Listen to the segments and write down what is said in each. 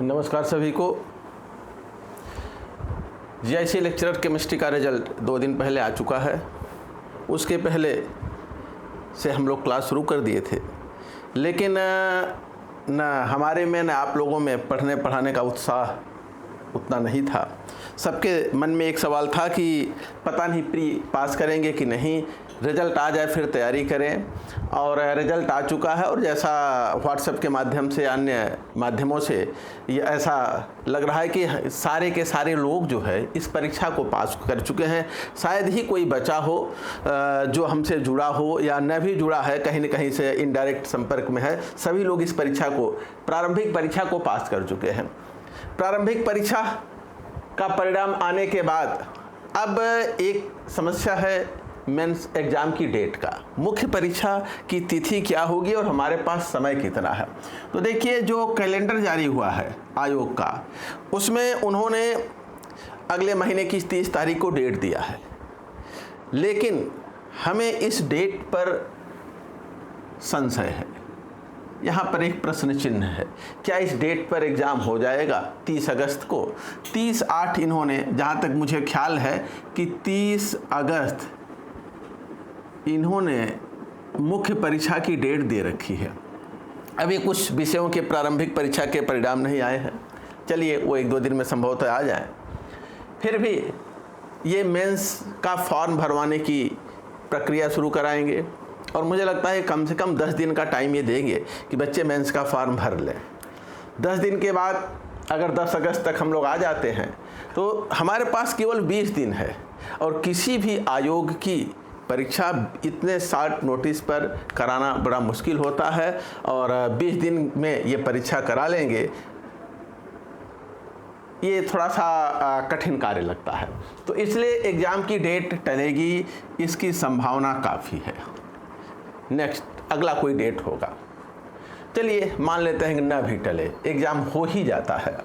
नमस्कार सभी को। जीआईसी लेक्चरर केमिस्ट्री का रिजल्ट 2 दिन पहले आ चुका है। उसके पहले से हम लोग क्लास शुरू कर दिए थे, लेकिन न हमारे में न आप लोगों में पढ़ने पढ़ाने का उत्साह उतना नहीं था। सबके मन में एक सवाल था कि पता नहीं प्री पास करेंगे कि नहीं, रिज़ल्ट आ जाए फिर तैयारी करें। और रिज़ल्ट आ चुका है और जैसा व्हाट्सएप के माध्यम से अन्य माध्यमों से ये ऐसा लग रहा है कि सारे के सारे लोग जो है इस परीक्षा को पास कर चुके हैं। शायद ही कोई बचा हो जो हमसे जुड़ा हो या न भी जुड़ा है, कहीं न कहीं से इनडायरेक्ट संपर्क में है। सभी लोग इस परीक्षा को, प्रारंभिक परीक्षा को पास कर चुके हैं। प्रारंभिक परीक्षा का परिणाम आने के बाद अब एक समस्या है मेंस एग्ज़ाम की डेट का। मुख्य परीक्षा की तिथि क्या होगी और हमारे पास समय कितना है। तो देखिए, जो कैलेंडर जारी हुआ है आयोग का, उसमें उन्होंने अगले महीने की 30 तारीख को डेट दिया है, लेकिन हमें इस डेट पर संशय है। यहाँ पर एक प्रश्न चिन्ह है, क्या इस डेट पर एग्ज़ाम हो जाएगा 30 अगस्त को? 30/8 इन्होंने, जहाँ तक मुझे ख्याल है कि 30 अगस्त इन्होंने मुख्य परीक्षा की डेट दे रखी है। अभी कुछ विषयों के प्रारंभिक परीक्षा के परिणाम नहीं आए हैं। चलिए, वो 1-2 दिन में संभवतः आ जाए। फिर भी ये मेंस का फॉर्म भरवाने की प्रक्रिया शुरू कराएंगे और मुझे लगता है कम से कम 10 दिन का टाइम ये देंगे कि बच्चे मेंस का फॉर्म भर लें। 10 दिन के बाद अगर 10 अगस्त तक हम लोग आ जाते हैं तो हमारे पास केवल 20 दिन है। और किसी भी आयोग की परीक्षा इतने शॉर्ट नोटिस पर कराना बड़ा मुश्किल होता है, और 20 दिन में ये परीक्षा करा लेंगे, ये थोड़ा सा कठिन कार्य लगता है। तो इसलिए एग्ज़ाम की डेट टलेगी, इसकी संभावना काफ़ी है। नेक्स्ट अगला कोई डेट होगा। चलिए मान लेते हैं कि न भी टले, एग्ज़ाम हो ही जाता है,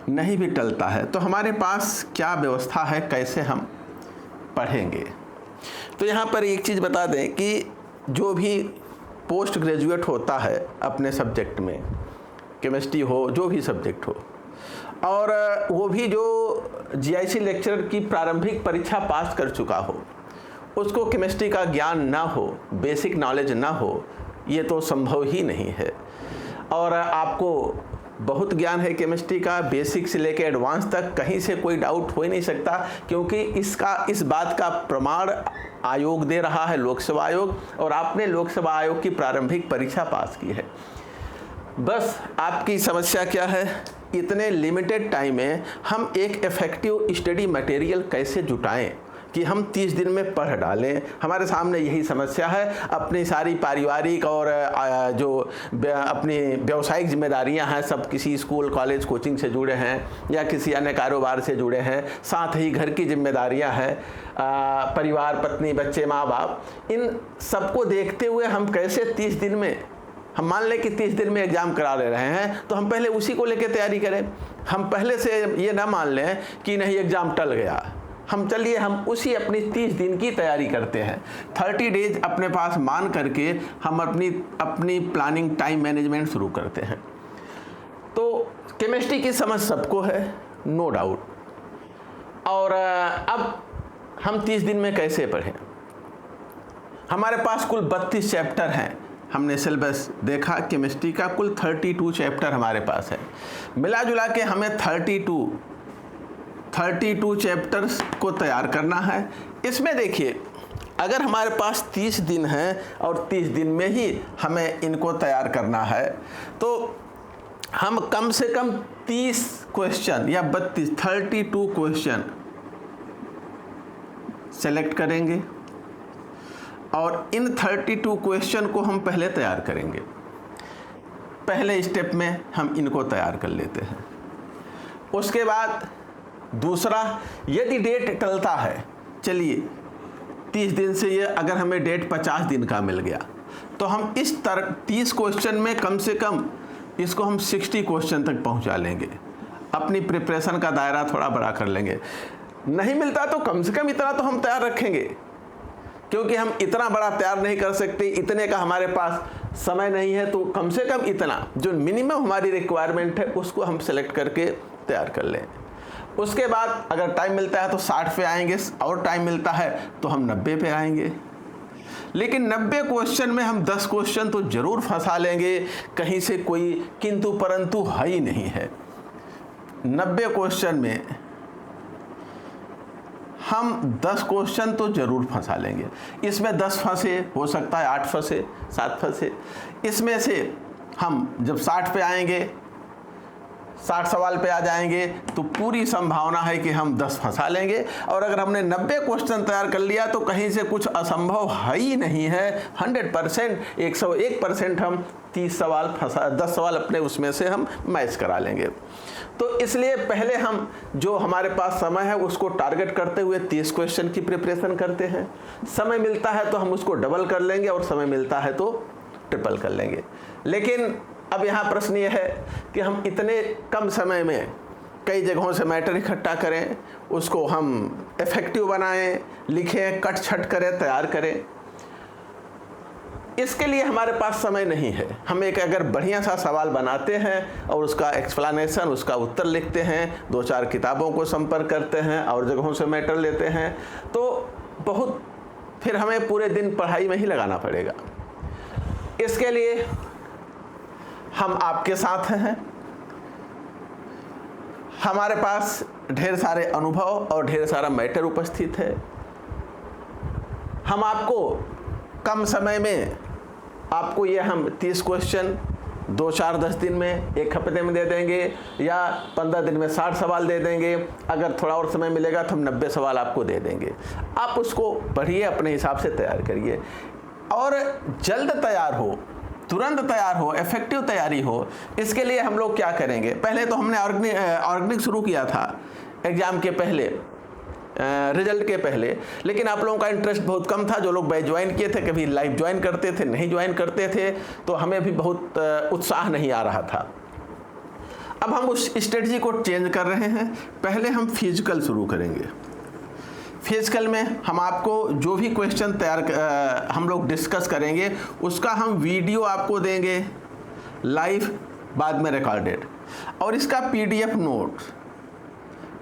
नहीं भी टलता है, तो हमारे पास क्या व्यवस्था है, कैसे हम पढ़ेंगे? तो यहाँ पर एक चीज़ बता दें कि जो भी पोस्ट ग्रेजुएट होता है अपने सब्जेक्ट में, केमिस्ट्री हो, जो भी सब्जेक्ट हो, और वो भी जो जीआईसी लेक्चरर की प्रारंभिक परीक्षा पास कर चुका हो, उसको केमिस्ट्री का ज्ञान ना हो, बेसिक नॉलेज ना हो, ये तो संभव ही नहीं है। और आपको बहुत ज्ञान है केमिस्ट्री का, बेसिक से लेकर एडवांस तक, कहीं से कोई डाउट हो ही नहीं सकता, क्योंकि इस बात का प्रमाण आयोग दे रहा है, लोकसेवा आयोग, और आपने लोकसेवा आयोग की प्रारंभिक परीक्षा पास की है। बस आपकी समस्या क्या है, इतने लिमिटेड टाइम में हम एक इफ़ेक्टिव स्टडी मटेरियल कैसे जुटाएं कि हम 30 दिन में पढ़ डालें। हमारे सामने यही समस्या है। अपनी सारी पारिवारिक और जो अपनी व्यावसायिक जिम्मेदारियां हैं, सब किसी स्कूल, कॉलेज, कोचिंग से जुड़े हैं या किसी अन्य कारोबार से जुड़े हैं, साथ ही घर की जिम्मेदारियां हैं, परिवार, पत्नी, बच्चे, माँ बाप, इन सबको देखते हुए हम कैसे 30 दिन में, हम मान लें कि 30 दिन में एग्ज़ाम करा ले रहे हैं, तो हम पहले उसी को लेकर तैयारी करें। हम पहले से ये ना मान लें कि नहीं एग्ज़ाम टल गया, हम उसी अपनी 30 दिन की तैयारी करते हैं। 30 डेज अपने पास मान करके हम अपनी प्लानिंग, टाइम मैनेजमेंट शुरू करते हैं। तो केमिस्ट्री की समझ सबको है, नो डाउट। और अब हम 30 दिन में कैसे पढ़ें? हमारे पास कुल 32 चैप्टर हैं। हमने सिलेबस देखा केमिस्ट्री का, कुल 32 चैप्टर हमारे पास है। मिला जुला के हमें 32 चैप्टर्स को तैयार करना है। इसमें देखिए, अगर हमारे पास 30 दिन हैं और 30 दिन में ही हमें इनको तैयार करना है, तो हम कम से कम 30 क्वेश्चन या 32 क्वेश्चन सेलेक्ट करेंगे और इन 32 क्वेश्चन को हम पहले तैयार करेंगे। पहले स्टेप में हम इनको तैयार कर लेते हैं। उसके बाद दूसरा, यदि डेट टलता है, चलिए 30 दिन से ये अगर हमें डेट 50 दिन का मिल गया, तो हम इस 30 क्वेश्चन में कम से कम इसको हम 60 क्वेश्चन तक पहुंचा लेंगे। अपनी प्रिपरेशन का दायरा थोड़ा बड़ा कर लेंगे। नहीं मिलता तो कम से कम इतना तो हम तैयार रखेंगे क्योंकि हम इतना बड़ा तैयार नहीं कर सकते, इतने का हमारे पास समय नहीं है, तो कम से कम इतना जो मिनिमम हमारी रिक्वायरमेंट है उसको हम सेलेक्ट करके तैयार कर लें। उसके बाद अगर टाइम मिलता है तो 60 पे आएंगे, और टाइम मिलता है तो हम 90 पे आएंगे। लेकिन 90 क्वेश्चन में हम 10 क्वेश्चन तो ज़रूर फंसा लेंगे, कहीं से कोई किंतु परंतु है ही नहीं है। 90 क्वेश्चन में हम 10 क्वेश्चन तो ज़रूर फंसा लेंगे। इसमें 10 फंसे, हो सकता है 8 फंसे, 7 फंसे। इसमें से हम जब 60 पे आएंगे, 60 सवाल पे आ जाएंगे, तो पूरी संभावना है कि हम 10 फंसा लेंगे। और अगर हमने 90 क्वेश्चन तैयार कर लिया तो कहीं से कुछ असंभव है ही नहीं है। 100%, 101% हम 30 सवाल 10 सवाल अपने उसमें से हम मैच करा लेंगे। तो इसलिए पहले हम जो हमारे पास समय है उसको टारगेट करते हुए 30 क्वेश्चन की प्रिपरेशन करते हैं। समय मिलता है तो हम उसको डबल कर लेंगे, और समय मिलता है तो ट्रिपल कर लेंगे। लेकिन अब यहाँ प्रश्न ये है कि हम इतने कम समय में कई जगहों से मैटर इकट्ठा करें, उसको हम इफेक्टिव बनाएं, लिखें, कट छट करें, तैयार करें। इसके लिए हमारे पास समय नहीं है। हम एक अगर बढ़िया सा सवाल बनाते हैं और उसका एक्सप्लेनेशन, उसका उत्तर लिखते हैं, 2-4 किताबों को संपर्क करते हैं और जगहों से मैटर लेते हैं, तो बहुत फिर हमें पूरे दिन पढ़ाई में ही लगाना पड़ेगा। इसके लिए हम आपके साथ हैं। हमारे पास ढेर सारे अनुभव और ढेर सारा मैटर उपस्थित है। हम आपको कम समय में आपको ये हम 30 क्वेश्चन 2-4-10 दिन में, 1 हफ्ते में दे देंगे, या 15 दिन में 60 सवाल दे देंगे। अगर थोड़ा और समय मिलेगा तो हम 90 सवाल आपको दे देंगे। आप उसको पढ़िए, अपने हिसाब से तैयार करिए, और जल्द तैयार हो, तुरंत तैयार हो, इफेक्टिव तैयारी हो। इसके लिए हम लोग क्या करेंगे, पहले तो हमने ऑर्गेनिक शुरू किया था एग्ज़ाम के पहले, रिजल्ट के पहले, लेकिन आप लोगों का इंटरेस्ट बहुत कम था। जो लोग बैच ज्वाइन किए थे, कभी लाइव ज्वाइन करते थे, नहीं ज्वाइन करते थे, तो हमें भी बहुत उत्साह नहीं आ रहा था। अब हम उस स्ट्रेटजी को चेंज कर रहे हैं। पहले हम फिजिकल शुरू करेंगे। फिजिकल में हम आपको जो भी क्वेश्चन तैयार हम लोग डिस्कस करेंगे उसका हम वीडियो आपको देंगे लाइव, बाद में रिकॉर्डेड, और इसका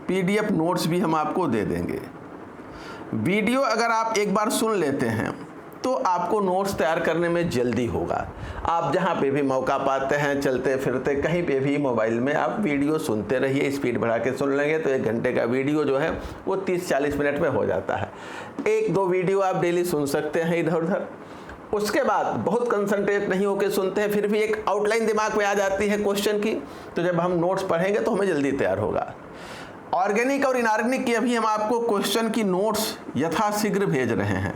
पीडीएफ नोट्स भी हम आपको दे देंगे। वीडियो अगर आप एक बार सुन लेते हैं तो आपको नोट्स तैयार करने में जल्दी होगा। आप जहाँ पे भी मौका पाते हैं, चलते फिरते कहीं पे भी मोबाइल में आप वीडियो सुनते रहिए। स्पीड बढ़ा के सुन लेंगे तो 1 घंटे का वीडियो जो है वो 30-40 मिनट में हो जाता है। 1-2 वीडियो आप डेली सुन सकते हैं इधर उधर। उसके बाद बहुत कंसंट्रेट नहीं होकर सुनते हैं, फिर भी एक आउटलाइन दिमाग में आ जाती है क्वेश्चन की, तो जब हम नोट्स पढ़ेंगे तो हमें जल्दी तैयार होगा। ऑर्गेनिक और इनऑर्गेनिक की अभी हम आपको क्वेश्चन की नोट्स यथाशीघ्र भेज रहे हैं।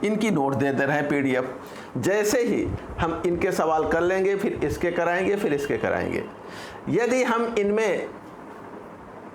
इनकी नोट दे रहे हैं पीडीएफ। जैसे ही हम इनके सवाल कर लेंगे, फिर इसके कराएंगे, फिर इसके कराएंगे। यदि हम इनमें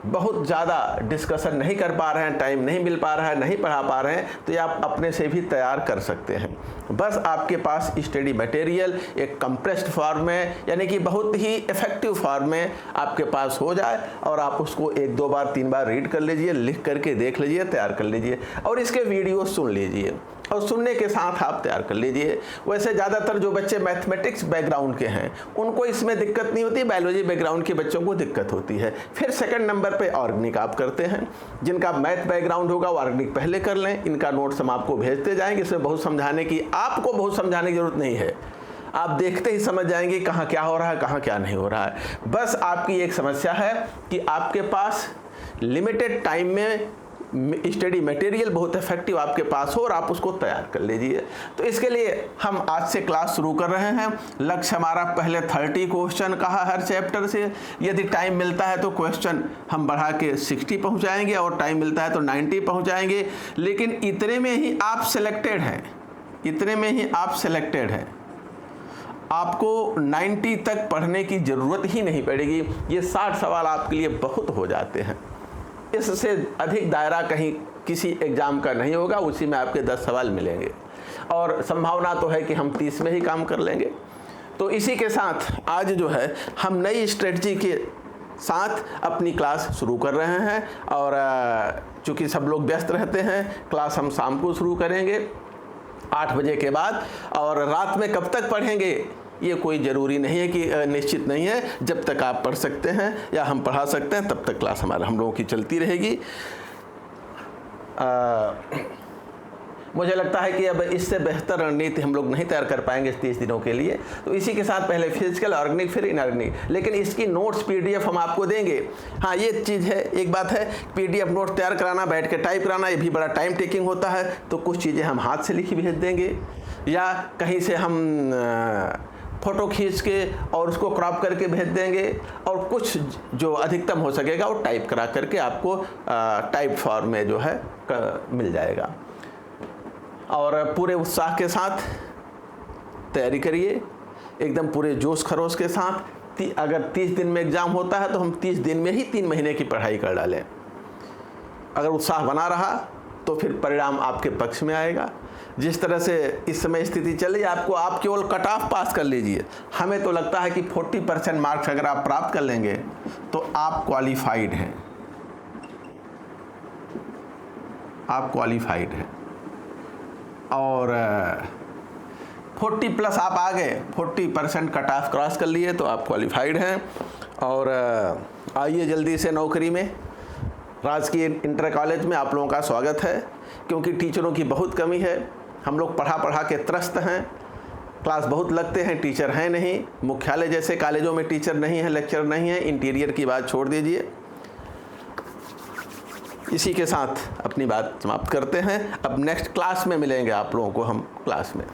बहुत ज़्यादा डिस्कशन नहीं कर पा रहे हैं, टाइम नहीं मिल पा रहा है, नहीं पढ़ा पा रहे हैं, तो ये आप अपने से भी तैयार कर सकते हैं। बस आपके पास स्टडी मटेरियल एक कंप्रेस्ड फॉर्म में, यानी कि बहुत ही इफेक्टिव फॉर्म में आपके पास हो जाए, और आप उसको 1-2 बार 3 बार रीड कर लीजिए, लिख करके देख लीजिए, तैयार कर लीजिए, और इसके वीडियो सुन लीजिए, और सुनने के साथ आप तैयार कर लीजिए। वैसे ज़्यादातर जो बच्चे मैथमेटिक्स बैकग्राउंड के हैं उनको इसमें दिक्कत नहीं होती, बायोलॉजी बैकग्राउंड के बच्चों को दिक्कत होती है। फिर सेकंड नंबर पे ऑर्गेनिक आप करते हैं। जिनका मैथ बैकग्राउंड होगा वो ऑर्गेनिक पहले कर लें। इनका नोट्स हम आपको भेजते जाएंगे। इसमें बहुत समझाने की, आपको बहुत समझाने की जरूरत नहीं है, आप देखते ही समझ जाएंगे कहाँ क्या हो रहा है, कहाँ क्या नहीं हो रहा है। बस आपकी एक समस्या है कि आपके पास लिमिटेड टाइम में स्टडी मटेरियल बहुत इफेक्टिव आपके पास हो और आप उसको तैयार कर लीजिए। तो इसके लिए हम आज से क्लास शुरू कर रहे हैं। लक्ष्य हमारा पहले 30 क्वेश्चन का है हर चैप्टर से। यदि टाइम मिलता है तो क्वेश्चन हम बढ़ा के 60 पहुंचाएंगे, और टाइम मिलता है तो 90 पहुंचाएंगे। लेकिन इतने में ही आप सिलेक्टेड हैं, इतने में ही आप सिलेक्टेड हैं। आपको 90 तक पढ़ने की ज़रूरत ही नहीं पड़ेगी। ये 60 सवाल आपके लिए बहुत हो जाते हैं। इससे अधिक दायरा कहीं किसी एग्ज़ाम का नहीं होगा। उसी में आपके 10 सवाल मिलेंगे, और संभावना तो है कि हम 30 में ही काम कर लेंगे। तो इसी के साथ आज जो है हम नई स्ट्रेटजी के साथ अपनी क्लास शुरू कर रहे हैं। और चूँकि सब लोग व्यस्त रहते हैं, क्लास हम शाम को शुरू करेंगे 8 बजे के बाद। और रात में कब तक पढ़ेंगे ये कोई ज़रूरी नहीं है कि निश्चित नहीं है। जब तक आप पढ़ सकते हैं या हम पढ़ा सकते हैं तब तक क्लास हम लोगों की चलती रहेगी। मुझे लगता है कि अब इससे बेहतर रणनीति हम लोग नहीं तैयार कर पाएंगे 30 दिनों के लिए। तो इसी के साथ पहले फिजिकल, ऑर्गेनिक, फिर इनऑर्गेनिक, लेकिन इसकी नोट्स पीडीएफ हम आपको देंगे। हाँ, ये चीज़ है, एक बात है, पीडीएफ नोट तैयार कराना, बैठ के टाइप कराना, ये भी बड़ा टाइम टेकिंग होता है। तो कुछ चीज़ें हम हाथ से लिखी भेज देंगे या कहीं से हम फ़ोटो खींच के और उसको क्रॉप करके भेज देंगे, और कुछ जो अधिकतम हो सकेगा वो टाइप करा करके आपको टाइप फॉर्म में जो है मिल जाएगा। और पूरे उत्साह के साथ तैयारी करिए, एकदम पूरे जोश खरोश के साथ। अगर 30 दिन में एग्ज़ाम होता है तो हम 30 दिन में ही 3 महीने की पढ़ाई कर डालें। अगर उत्साह बना रहा तो फिर परिणाम आपके पक्ष में आएगा। जिस तरह से इस समय स्थिति चल रही है, आप केवल कट ऑफ पास कर लीजिए। हमें तो लगता है कि 40% मार्क्स अगर आप प्राप्त कर लेंगे तो आप क्वालिफाइड हैं, आप क्वालिफाइड हैं। और 40+ आप आ गए, 40% कट ऑफ क्रॉस कर लिए तो आप क्वालिफाइड हैं। और आइए जल्दी से नौकरी में। राजकीय इंटर कॉलेज में आप लोगों का स्वागत है, क्योंकि टीचरों की बहुत कमी है। हम लोग पढ़ा के त्रस्त हैं, क्लास बहुत लगते हैं, टीचर हैं नहीं। मुख्यालय जैसे कॉलेजों में टीचर नहीं है, लेक्चर नहीं है। इंटीरियर की बात छोड़ दीजिए। इसी के साथ अपनी बात समाप्त करते हैं। अब नेक्स्ट क्लास में मिलेंगे आप लोगों को हम क्लास में।